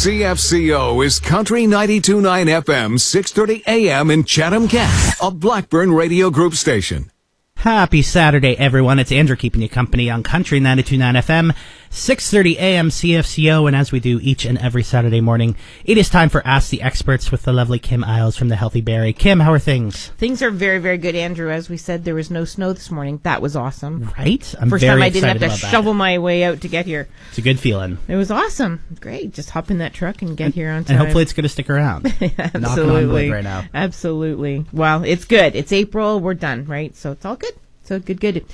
CFCO is Country 92.9 FM, 630 AM in Chatham-Kent, a Blackburn Radio Group station. Happy Saturday, everyone. It's Andrew keeping you company on Country 92.9 FM, 6:30 a.m. CFCO, and as we do each and every Saturday morning, it is time for Ask the Experts with the lovely Kim Isles from the Healthy Berry. Kim, how are things? Things are very, very good, Andrew. As we said, there was no snow this morning. That was awesome. Right? I'm First time I didn't have to shovel my way out to get here. It's a good feeling. It was awesome. Great. Just hop in that truck and get here on time. And hopefully it's going to stick around. Absolutely. Knocking on wood right now. Absolutely. Well, it's good. It's April. We're done, right? So it's all good. So good.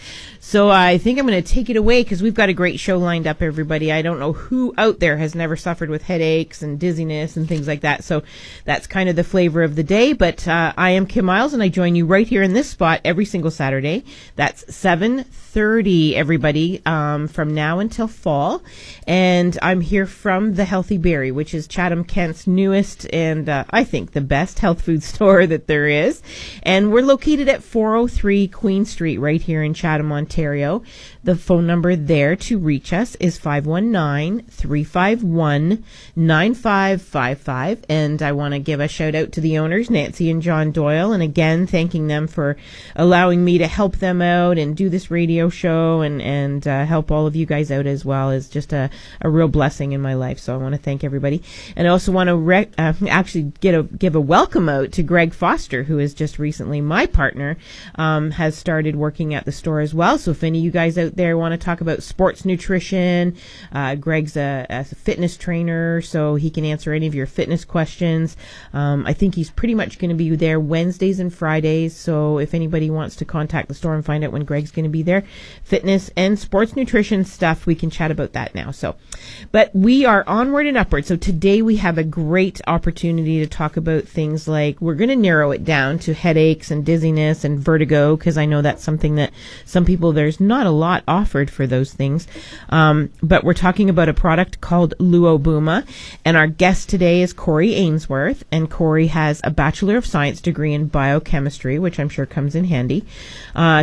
So I think I'm going to take it away because we've got a great show lined up, everybody. I don't know who out there has never suffered with headaches and dizziness and things like that. So that's kind of the flavor of the day. But I am Kim Isles, and I join you right here in this spot every single Saturday. That's 7:30, everybody, from now until fall. And I'm here from the Healthy Berry, which is Chatham-Kent's newest and I think the best health food store that there is. And we're located at 403 Queen Street, right here in Chatham, Ontario. The phone number there to reach us is 519-351-9555. And I want to give a shout out to the owners, Nancy and John Doyle, and again, thanking them for allowing me to help them out and do this radio show and help all of you guys out as well. Is just a real blessing in my life. So I want to thank everybody. And I also want to actually give a welcome out to Greg Foster, who is just recently my partner, has started working at the store as well. So if any of you guys out there want to talk about sports nutrition, Greg's a fitness trainer, so he can answer any of your fitness questions. I think he's pretty much going to be there Wednesdays and Fridays. So if anybody wants to contact the store and find out when Greg's going to be there, fitness and sports nutrition stuff, we can chat about that now. So, but we are onward and upward. So today we have a great opportunity to talk about things like, we're going to narrow it down to headaches and dizziness and vertigo, because I know that's something that some people, there's not a lot offered for those things. But we're talking about a product called Vertigo.Luobuma. And our guest today is Corey Ainsworth. And Corey has a Bachelor of Science degree in biochemistry, which I'm sure comes in handy.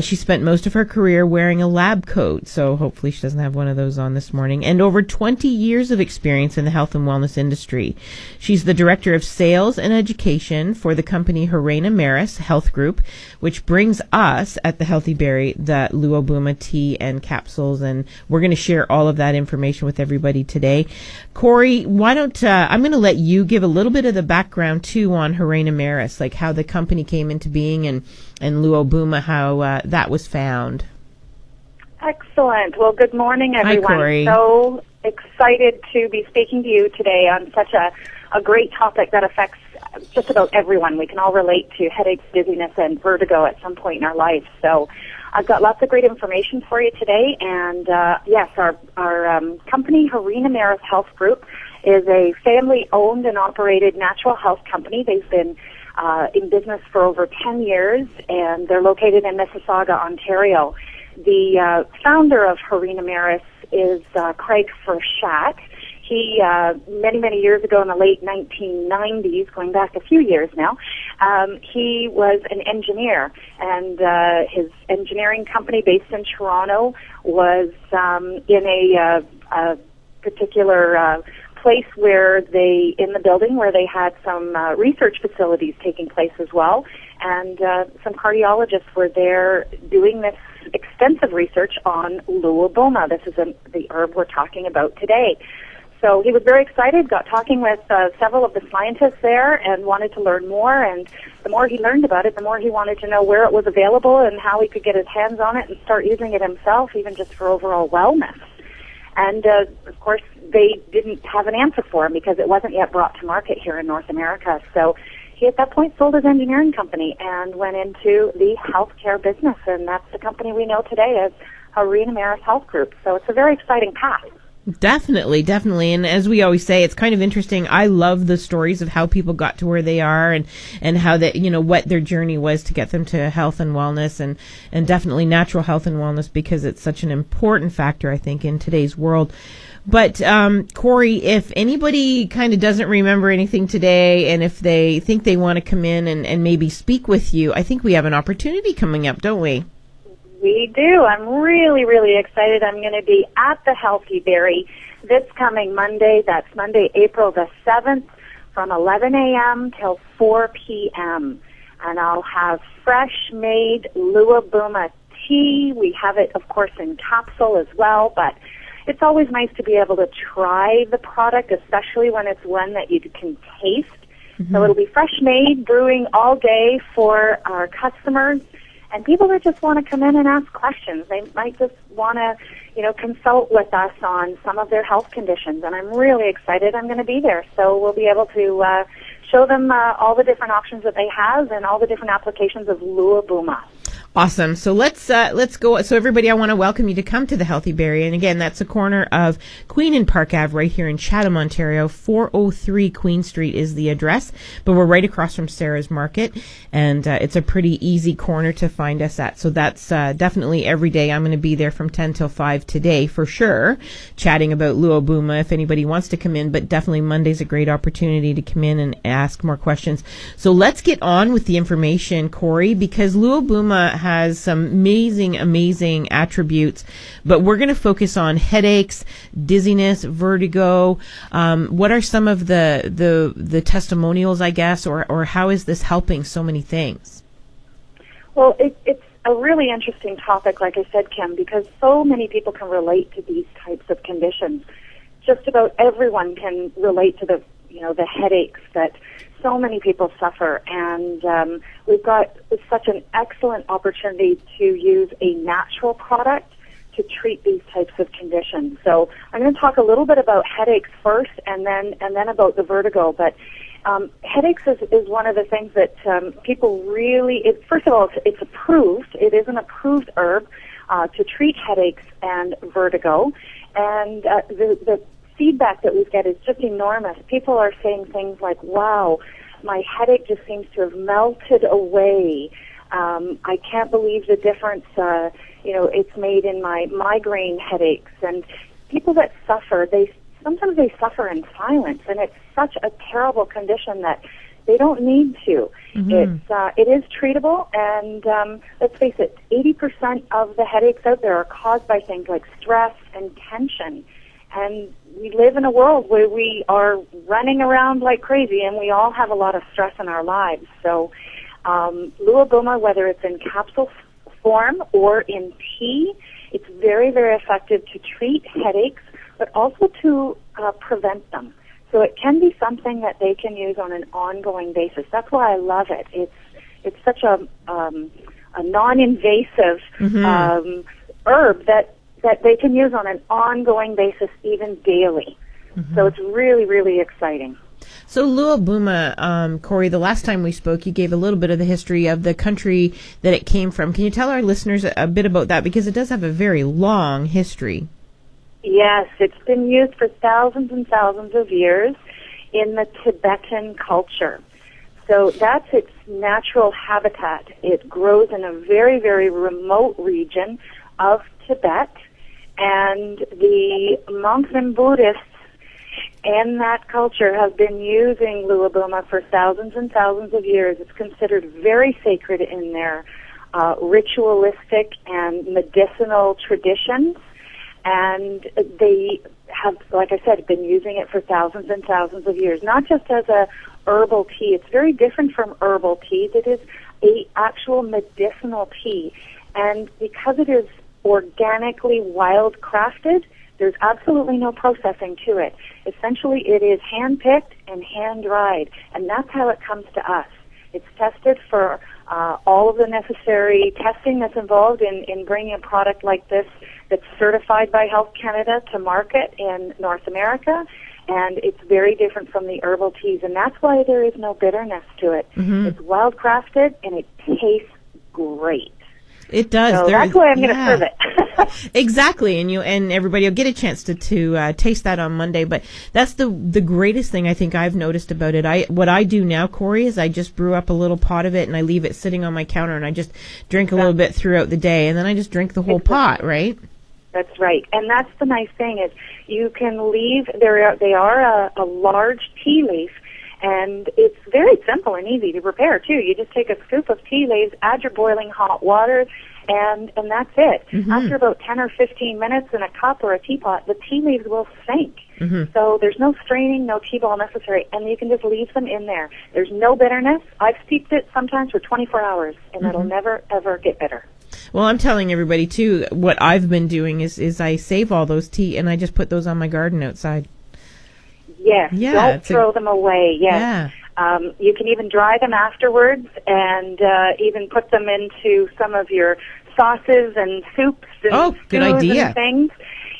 She spent most of her career wearing a lab coat, so hopefully she doesn't have one of those on this morning. And over 20 years of experience in the health and wellness industry. She's the Director of Sales and Education for the company Harena Maris Health Group, which brings us at the Healthy Berry the Vertigo.Luobuma tea and capsules, and we're going to share all of that information with everybody today. Corey, why don't I'm going to let you give a little bit of the background too on Harena Maris, like how the company came into being, and Vertigo.Luobuma, how that was found. Excellent. Well, good morning, everyone. Hi, Corey. So excited to be speaking to you today on such a great topic that affects just about everyone. We can all relate to headaches, dizziness, and vertigo at some point in our life. So I've got lots of great information for you today. And yes, our company, Harena Maris Health Group, is a family-owned and operated natural health company. They've been in business for over 10 years, and they're located in Mississauga, Ontario. The founder of Harena Maris is Craig Frichat. He, many years ago in the late 1990s, going back a few years now, he was an engineer, and his engineering company based in Toronto was in a particular place where in the building where they had some research facilities taking place as well, and some cardiologists were there doing this extensive research on Vertigo.Luobuma. This is the herb we're talking about today. So he was very excited, got talking with several of the scientists there and wanted to learn more. And the more he learned about it, the more he wanted to know where it was available and how he could get his hands on it and start using it himself, even just for overall wellness. And, of course, they didn't have an answer for him because it wasn't yet brought to market here in North America. So he, at that point, sold his engineering company and went into the healthcare business. And that's the company we know today as Harena Maris Health Group. So it's a very exciting path. Definitely. And as we always say, it's kind of interesting. I love the stories of how people got to where they are and how that, what their journey was to get them to health and wellness and definitely natural health and wellness, because it's such an important factor, I think, in today's world. But, Corey, if anybody kind of doesn't remember anything today, and if they think they want to come in and maybe speak with you, I think we have an opportunity coming up, don't we? We do. I'm really, really excited. I'm going to be at the Healthy Berry this coming Monday. That's Monday, April the 7th, from 11 a.m. till 4 p.m. And I'll have fresh-made Luobuma tea. We have it, of course, in capsule as well, but it's always nice to be able to try the product, especially when it's one that you can taste. Mm-hmm. So it'll be fresh-made, brewing all day for our customers. And people that just want to come in and ask questions. They might just want to, consult with us on some of their health conditions. And I'm really excited. I'm going to be there. So we'll be able to show them all the different options that they have and all the different applications of Luobuma. Awesome. So let's go. So everybody, I want to welcome you to come to the Healthy Berry. And again, that's the corner of Queen and Park Ave right here in Chatham, Ontario. 403 Queen Street is the address, but we're right across from Sarah's Market, and it's a pretty easy corner to find us at. So that's definitely every day. I'm going to be there from 10 till 5 today for sure, chatting about Luobuma if anybody wants to come in, but definitely Monday's a great opportunity to come in and ask more questions. So let's get on with the information, Corey, because Luobuma has some amazing attributes, but we're going to focus on headaches, dizziness, vertigo. What are some of the testimonials, I guess, or how is this helping so many things? Well, it's a really interesting topic, like I said, Kim, because so many people can relate to these types of conditions. Just about everyone can relate to the headaches that so many people suffer, and we've got such an excellent opportunity to use a natural product to treat these types of conditions. So I'm going to talk a little bit about headaches first, and then about the vertigo. But headaches is one of the things that people really. First of all, it's approved. It is an approved herb to treat headaches and vertigo, and the feedback that we get is just enormous. People are saying things like, wow, my headache just seems to have melted away. I can't believe the difference, it's made in my migraine headaches. And people that suffer, sometimes they suffer in silence, and it's such a terrible condition that they don't need to. Mm-hmm. It is treatable, and let's face it, 80% of the headaches out there are caused by things like stress and tension. And we live in a world where we are running around like crazy, and we all have a lot of stress in our lives. So Luobuma, whether it's in capsule form or in tea, it's very, very effective to treat headaches, but also to prevent them. So it can be something that they can use on an ongoing basis. That's why I love it. It's such a non-invasive herb that they can use on an ongoing basis, even daily. Mm-hmm. So it's really, really exciting. So Luobuma, Corey, the last time we spoke, you gave a little bit of the history of the country that it came from. Can you tell our listeners a bit about that? Because it does have a very long history. Yes, it's been used for thousands and thousands of years in the Tibetan culture. So that's its natural habitat. It grows in a very, very remote region of Tibet. And the monks and Buddhists in that culture have been using Luobuma for thousands and thousands of years. It's considered very sacred in their ritualistic and medicinal traditions. And they have, like I said, been using it for thousands and thousands of years, not just as a herbal tea. It's very different from herbal tea. It is a actual medicinal tea. And because it is organically wild-crafted, there's absolutely no processing to it. Essentially, it is hand-picked and hand-dried, and that's how it comes to us. It's tested for all of the necessary testing that's involved in bringing a product like this that's certified by Health Canada to market in North America, and it's very different from the herbal teas, and that's why there is no bitterness to it. Mm-hmm. It's wild-crafted, and it tastes great. It does. So that's why I'm going to serve it. Exactly, and everybody will get a chance to taste that on Monday. But that's the greatest thing I think I've noticed about it. What I do now, Corey, is I just brew up a little pot of it and I leave it sitting on my counter and I just drink a little bit throughout the day, and then I just drink the whole pot, right? That's right, and that's the nice thing is you can leave. They are a large tea leaf. And it's very simple and easy to prepare, too. You just take a scoop of tea leaves, add your boiling hot water, and that's it. After about 10 or 15 minutes in a cup or a teapot, the tea leaves will sink. So there's no straining, no tea ball necessary, and you can just leave them in there. There's no bitterness. I've steeped it sometimes for 24 hours, and it'll never, ever get bitter. Well, I'm telling everybody, too, what I've been doing is I save all those tea, and I just put those on my garden outside. Yes, don't throw them away, yes. Yeah. You can even dry them afterwards and even put them into some of your sauces and soups and good idea. And things.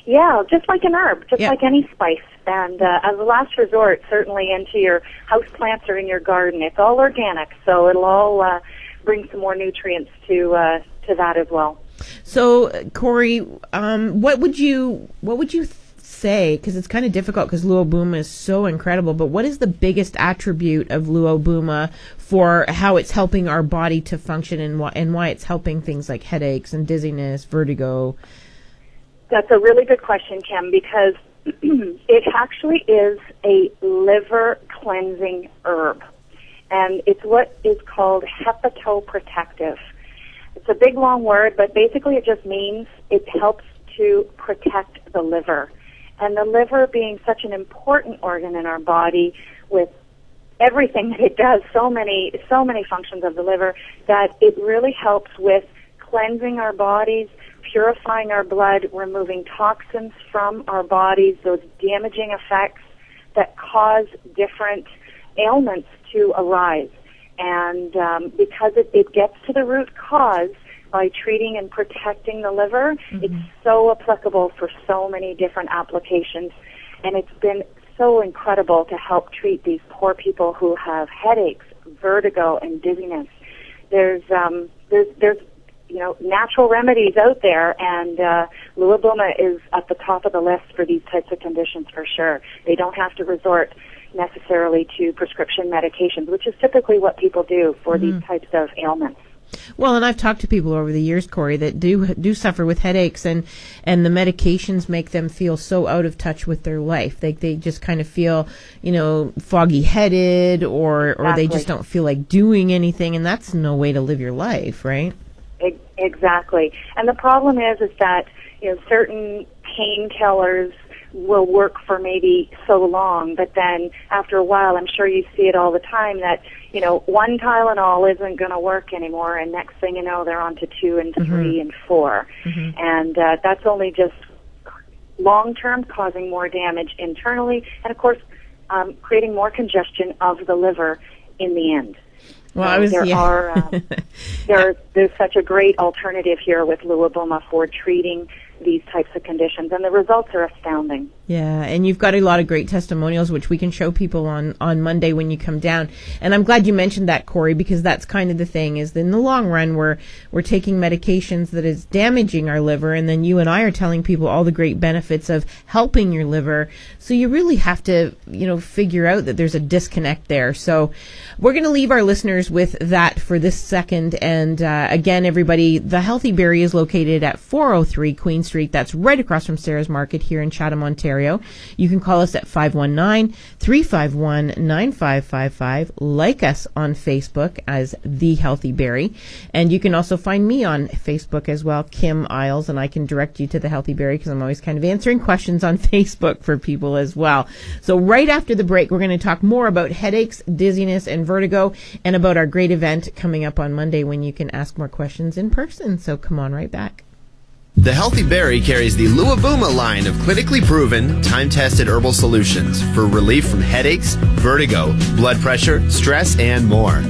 Yeah, just like an herb, just like any spice. And as a last resort, certainly into your house plants or in your garden. It's all organic, so it'll all bring some more nutrients to that as well. So, Corey, what would you say, because it's kind of difficult because Luobuma is so incredible, but what is the biggest attribute of Luobuma for how it's helping our body to function and why it's helping things like headaches and dizziness, vertigo? That's a really good question, Kim, because it actually is a liver cleansing herb, and it's what is called hepatoprotective. It's a big, long word, but basically it just means it helps to protect the liver. And the liver being such an important organ in our body with everything that it does, so many functions of the liver, that it really helps with cleansing our bodies, purifying our blood, removing toxins from our bodies, those damaging effects that cause different ailments to arise. And because it gets to the root cause by treating and protecting the liver, it's so applicable for so many different applications. And it's been so incredible to help treat these poor people who have headaches, vertigo, and dizziness. There's natural remedies out there, and Luobuma is at the top of the list for these types of conditions for sure. They don't have to resort necessarily to prescription medications, which is typically what people do for these types of ailments. Well, and I've talked to people over the years, Corey, that do suffer with headaches, and the medications make them feel so out of touch with their life. They just kind of feel, foggy-headed, or they just don't feel like doing anything, and that's no way to live your life, right? Exactly. And the problem is that certain painkillers will work for maybe so long, but then after a while, I'm sure you see it all the time, that one Tylenol isn't going to work anymore, and next thing you know, they're on to 2 and 3 and 4. And that's only just long-term causing more damage internally, and of course, creating more congestion of the liver in the end. Well, there's such a great alternative here with Luobuma for treating these types of conditions, and the results are astounding. Yeah, and you've got a lot of great testimonials, which we can show people on Monday when you come down. And I'm glad you mentioned that, Corey, because that's kind of the thing, is in the long run, we're taking medications that is damaging our liver, and then you and I are telling people all the great benefits of helping your liver. So you really have to, figure out that there's a disconnect there. So we're going to leave our listeners with that for this second. And again, everybody, the Healthy Berry is located at 403 Queen Street. That's right across from Sarah's Market here in Chatham, Ontario. You can call us at 519-351-9555. Like us on Facebook as The Healthy Berry. And you can also find me on Facebook as well, Kim Isles, and I can direct you to The Healthy Berry because I'm always kind of answering questions on Facebook for people as well. So right after the break, we're going to talk more about headaches, dizziness, and vertigo, and about our great event coming up on Monday when you can ask more questions in person. So come on right back. The Healthy Berry carries the Luobuma line of clinically proven, time-tested herbal solutions for relief from headaches, vertigo, blood pressure, stress, and more.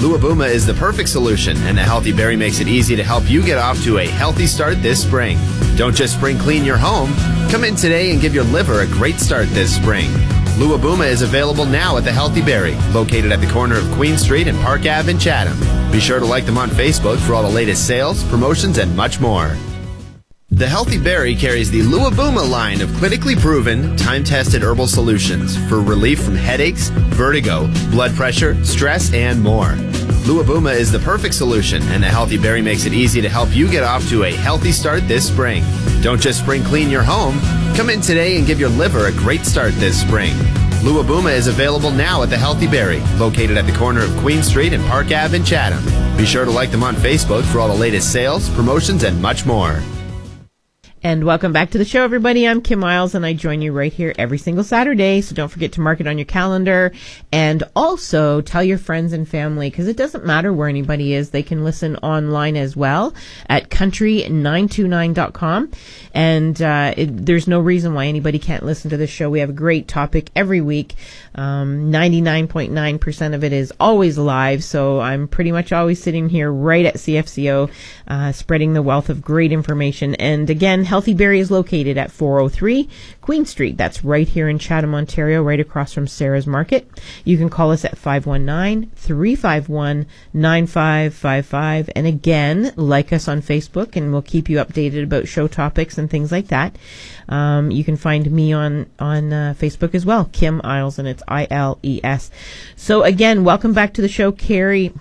Luobuma is the perfect solution, and the Healthy Berry makes it easy to help you get off to a healthy start this spring. Don't just spring clean your home. Come in today and give your liver a great start this spring. Luobuma is available now at the Healthy Berry, located at the corner of Queen Street and Park Ave in Chatham. Be sure to like them on Facebook for all the latest sales, promotions, and much more. The Healthy Berry carries the Luobuma line of clinically proven, time-tested herbal solutions for relief from headaches, vertigo, blood pressure, stress, and more. Luobuma is the perfect solution, and the Healthy Berry makes it easy to help you get off to a healthy start this spring. Don't just spring clean your home. Come in today and give your liver a great start this spring. Luobuma is available now at the Healthy Berry, located at the corner of Queen Street and Park Ave in Chatham. Be sure to like them on Facebook for all the latest sales, promotions, and much more. And welcome back to the show, everybody. I'm Kim Miles, and I join you right here every single Saturday. So don't forget to mark it on your calendar. And also tell your friends and family, because it doesn't matter where anybody is. They can listen online as well at country929.com. And there's no reason why anybody can't listen to this show. We have a great topic every week. 99.9% of it is always live. So I'm pretty much always sitting here right at CFCO, spreading the wealth of great information. And again, Healthy Berry is located at 403 Queen Street. That's right here in Chatham, Ontario, right across from Sarah's Market. You can call us at 519-351-9555. And again, like us on Facebook, and we'll keep you updated about show topics and things like that. You can find me on Facebook as well, Kim Iles, and it's ILES. So again, welcome back to the show, Carrie.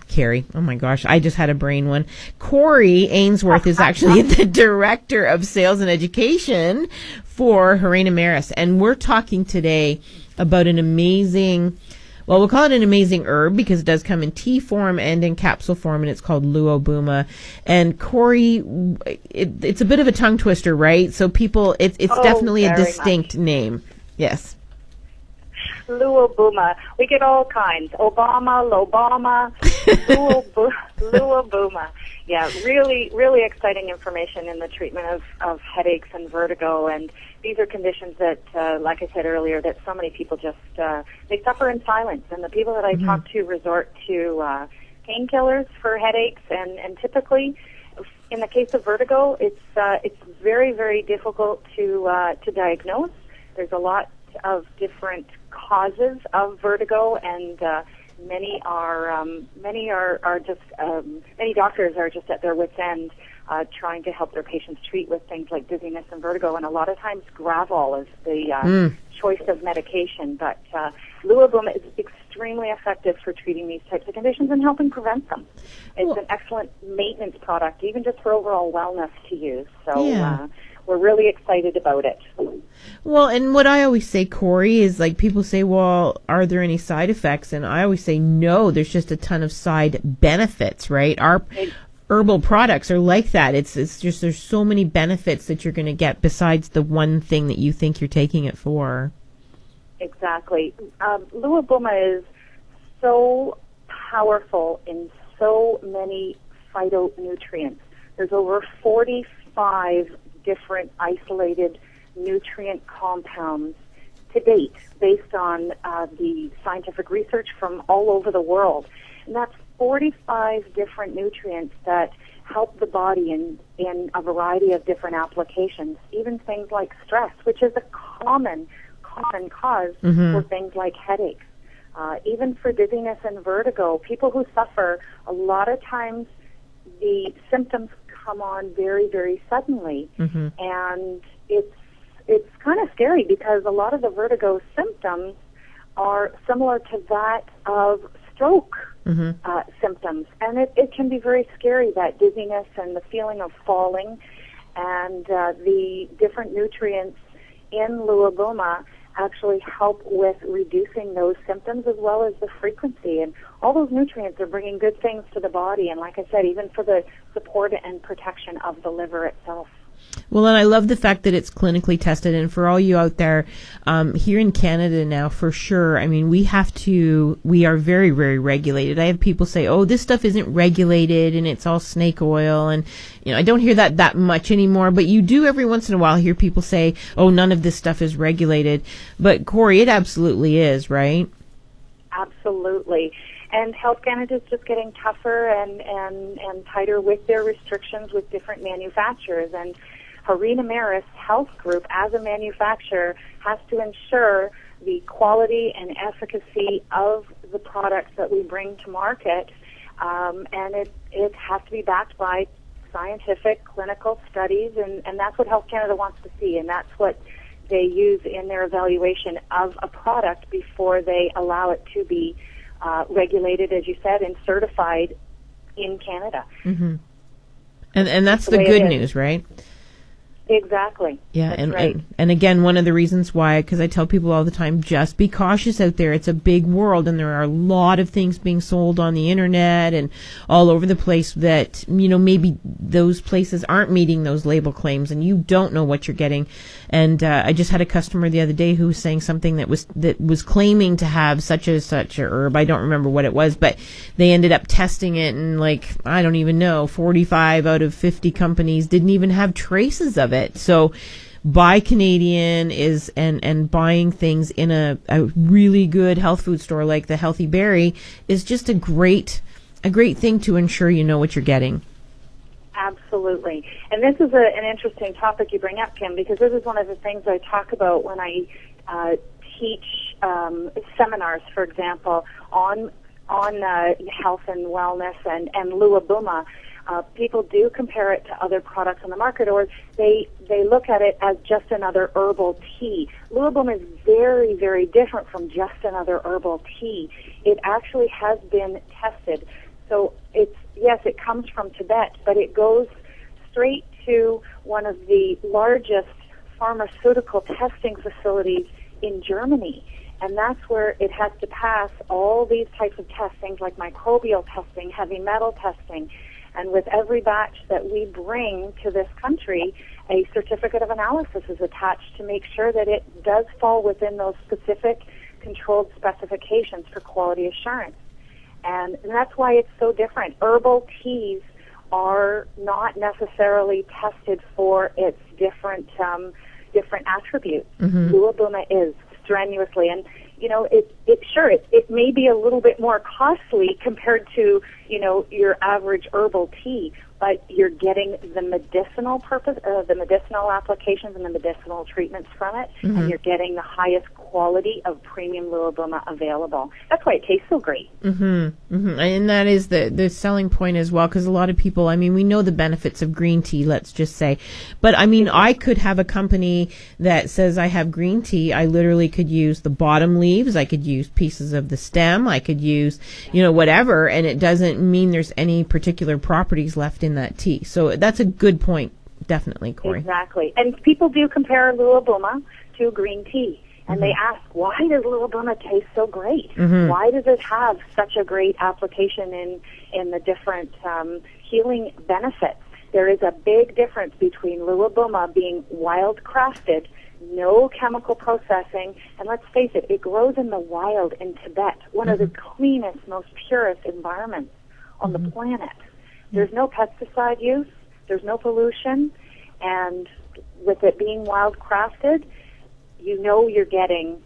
Oh my gosh, I just had a brain one. Corey Ainsworth is actually the Director of Sales and Education for Harina Maris, and we're talking today about an amazing, well, we'll call it an amazing herb because it does come in tea form and in capsule form, and it's called Luobuma. And Corey, it's a bit of a tongue twister, right? So people, it's definitely a distinct name. Yes. Luobuma. We get all kinds. Obama, Lobama, Luobuma. Yeah, really, really exciting information in the treatment of headaches and vertigo. And these are conditions that, like I said earlier, that so many people just, they suffer in silence. And the people that I talk to resort to painkillers for headaches. And typically, in the case of vertigo, it's very, very difficult to diagnose. There's a lot of different causes of vertigo, and many doctors are just at their wits' end trying to help their patients treat with things like dizziness and vertigo, and a lot of times Gravol is the choice of medication. But Luobuma is extremely effective for treating these types of conditions and helping prevent them. It's an excellent maintenance product, even just for overall wellness to use. So we're really excited about it. Well, and what I always say, Corey, is like people say, well, are there any side effects? And I always say, no, there's just a ton of side benefits, right? Our herbal products are like that. It's just there's so many benefits that you're going to get besides the one thing that you think you're taking it for. Exactly. Luobuma is so powerful in so many phytonutrients. There's over 45 different isolated nutrient compounds to date based on the scientific research from all over the world. And that's 45 different nutrients that help the body in a variety of different applications, even things like stress, which is a common cause for things like headaches. Even for dizziness and vertigo, people who suffer, a lot of times the symptoms come on very, very suddenly. And it's kind of scary because a lot of the vertigo symptoms are similar to that of stroke symptoms. And it can be very scary, that dizziness and the feeling of falling. And the different nutrients in Luobuma actually help with reducing those symptoms as well as the frequency. And all those nutrients are bringing good things to the body. And like I said, even for the support and protection of the liver itself. Well, and I love the fact that it's clinically tested. And for all you out there, here in Canada now, for sure, I mean, we are very, very regulated. I have people say, oh, this stuff isn't regulated and it's all snake oil. And, I don't hear that much anymore. But you do every once in a while hear people say, oh, none of this stuff is regulated. But, Corey, it absolutely is, right? Absolutely. And Health Canada is just getting tougher and tighter with their restrictions with different manufacturers. And Harina Maris Health Group, as a manufacturer, has to ensure the quality and efficacy of the products that we bring to market. And it has to be backed by scientific clinical studies, and that's what Health Canada wants to see, and that's what they use in their evaluation of a product before they allow it to be regulated, as you said, and certified in Canada. And that's the good news, right? Exactly. Yeah, That's and, right. and again, one of the reasons why, because I tell people all the time, just be cautious out there. It's a big world, and there are a lot of things being sold on the internet and all over the place that, maybe those places aren't meeting those label claims, and you don't know what you're getting. And I just had a customer the other day who was saying something that was claiming to have such a herb. I don't remember what it was, but they ended up testing it, and I don't even know, 45 out of 50 companies didn't even have traces of it. So buy Canadian and buying things in a really good health food store like the Healthy Berry is just a great thing to ensure you know what you're getting. Absolutely. And this is an interesting topic you bring up, Kim, because this is one of the things I talk about when I teach seminars, for example, on health and wellness and Luobuma. People do compare it to other products on the market, or they look at it as just another herbal tea. Luobuma is very, very different from just another herbal tea. It actually has been tested. So it comes from Tibet, but it goes straight to one of the largest pharmaceutical testing facilities in Germany. And that's where it has to pass all these types of testings, like microbial testing, heavy metal testing. And with every batch that we bring to this country, a certificate of analysis is attached to make sure that it does fall within those specific controlled specifications for quality assurance. And that's why it's so different. Herbal teas are not necessarily tested for its different attributes. Mm-hmm. Luobuma is strenuously, and it may be a little bit more costly compared to your average herbal tea, but you're getting the medicinal purpose, the medicinal applications and the medicinal treatments from it, mm-hmm. and you're getting the highest quality of premium Luobuma available. That's why it tastes so great. Mm-hmm. Mm-hmm. And that is the selling point as well, because a lot of people, we know the benefits of green tea, let's just say. But, I could have a company that says I have green tea. I literally could use the bottom leaves. I could use pieces of the stem. I could use, whatever, and it doesn't mean there's any particular properties left in that tea. So that's a good point, definitely, Corey. Exactly. And people do compare Luobuma to green tea. And they ask, why does Luobuma taste so great? Mm-hmm. Why does it have such a great application in the different healing benefits? There is a big difference between Luobuma being wild crafted, no chemical processing, and let's face it, it grows in the wild in Tibet, one mm-hmm. of the cleanest, most purest environments on mm-hmm. the planet. There's no pesticide use, there's no pollution, and with it being wild crafted, you're getting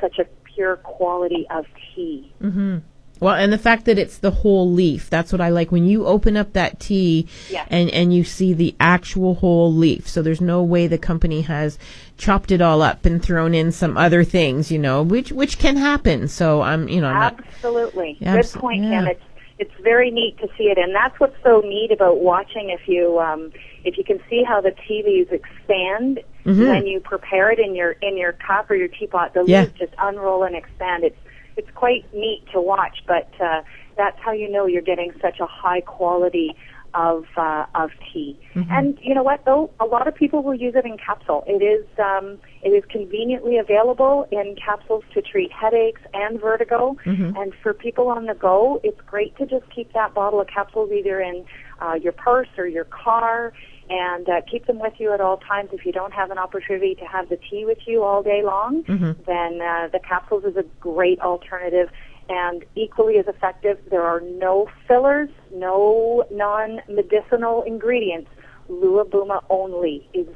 such a pure quality of tea. Mm-hmm. Well, and the fact that it's the whole leaf, that's what I like. When you open up that tea yes. and you see the actual whole leaf. So there's no way the company has chopped it all up and thrown in some other things, which can happen. So absolutely. Good point, Kim. Yeah. It's very neat to see it, and that's what's so neat about watching. If you can see how the tea leaves expand mm-hmm. when you prepare it in your cup or your teapot, the leaves just unroll and expand. It's quite neat to watch, but that's how you know you're getting such a high quality of tea. Mm-hmm. And you know what, though? A lot of people will use it in capsule. It is conveniently available in capsules to treat headaches and vertigo. Mm-hmm. And for people on the go, it's great to just keep that bottle of capsules either in your purse or your car, and keep them with you at all times. If you don't have an opportunity to have the tea with you all day long, mm-hmm. then the capsules is a great alternative. And equally as effective, there are no fillers, no non-medicinal ingredients. Luobuma only is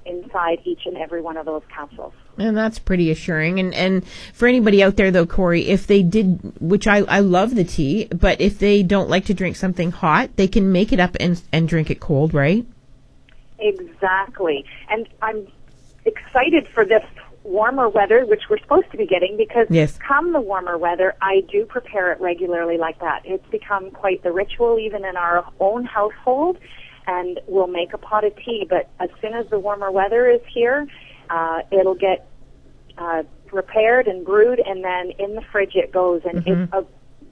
inside each and every one of those capsules. And that's pretty assuring. And for anybody out there, though, Corey, if they did, which I love the tea, but if they don't like to drink something hot, they can make it up and drink it cold, right? Exactly. And I'm excited for this warmer weather, which we're supposed to be getting, because yes. come the warmer weather, I do prepare it regularly like that. It's become quite the ritual even in our own household, and we'll make a pot of tea, but as soon as the warmer weather is here, it'll get prepared and brewed, and then in the fridge it goes, and mm-hmm. it's a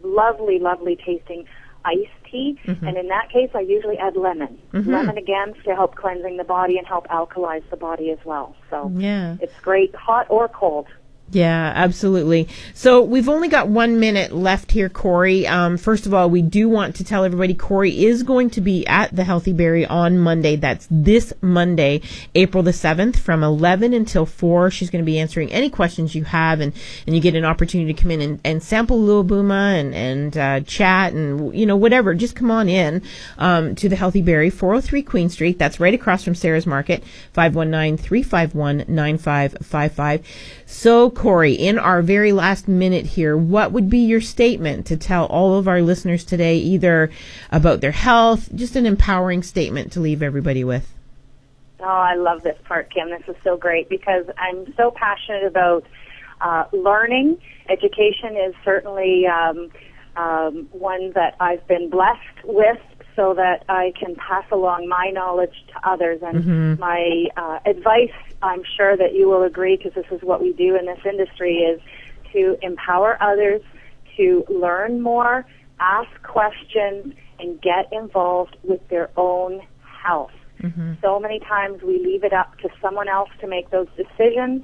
lovely, lovely tasting iced tea. And in that case, I usually add lemon. Lemon, again, to help cleansing the body and help alkalize the body as well. So it's great, hot or cold. Yeah, absolutely. So we've only got 1 minute left here, Corey. First of all, we do want to tell everybody Corey is going to be at the Healthy Berry on Monday. That's this Monday, April the 7th, from 11 until 4. She's going to be answering any questions you have, and you get an opportunity to come in and sample Luobuma and chat and, whatever. Just come on in to the Healthy Berry, 403 Queen Street. That's right across from Sarah's Market, 519-351-9555. So, Corey, in our very last minute here, what would be your statement to tell all of our listeners today, either about their health, just an empowering statement to leave everybody with? Oh, I love this part, Kim. This is so great because I'm so passionate about learning. Education is certainly one that I've been blessed with, so that I can pass along my knowledge to others. And my advice, I'm sure that you will agree, because this is what we do in this industry, is to empower others to learn more, ask questions, and get involved with their own health. So many times we leave it up to someone else to make those decisions,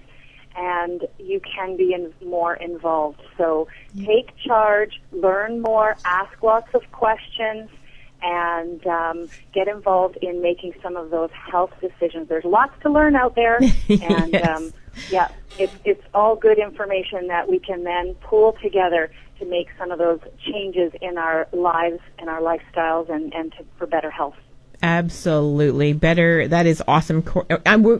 and you can be more involved. So take charge, learn more, ask lots of questions, and get involved in making some of those health decisions. There's lots to learn out there, and it's all good information that we can then pool together to make some of those changes in our lives and our lifestyles and for better health. Absolutely. Better. That is awesome.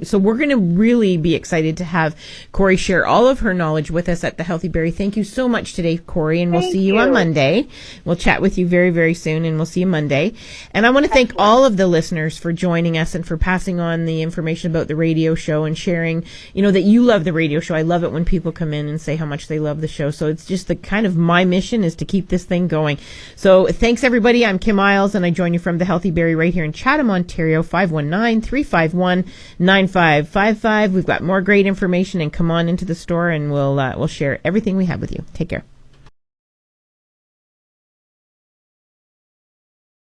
So we're going to really be excited to have Corey share all of her knowledge with us at the Healthy Berry. Thank you so much today, Corey, and we'll see you on Monday. We'll chat with you very, very soon, and we'll see you Monday. And I want to thank all of the listeners for joining us and for passing on the information about the radio show and sharing, that you love the radio show. I love it when people come in and say how much they love the show. So it's just the kind of my mission is to keep this thing going. So thanks, everybody. I'm Kim Isles, and I join you from the Healthy Berry right here in Chatham, Ontario, 519-351-9555. We've got more great information, and come on into the store and we'll share everything we have with you. Take care.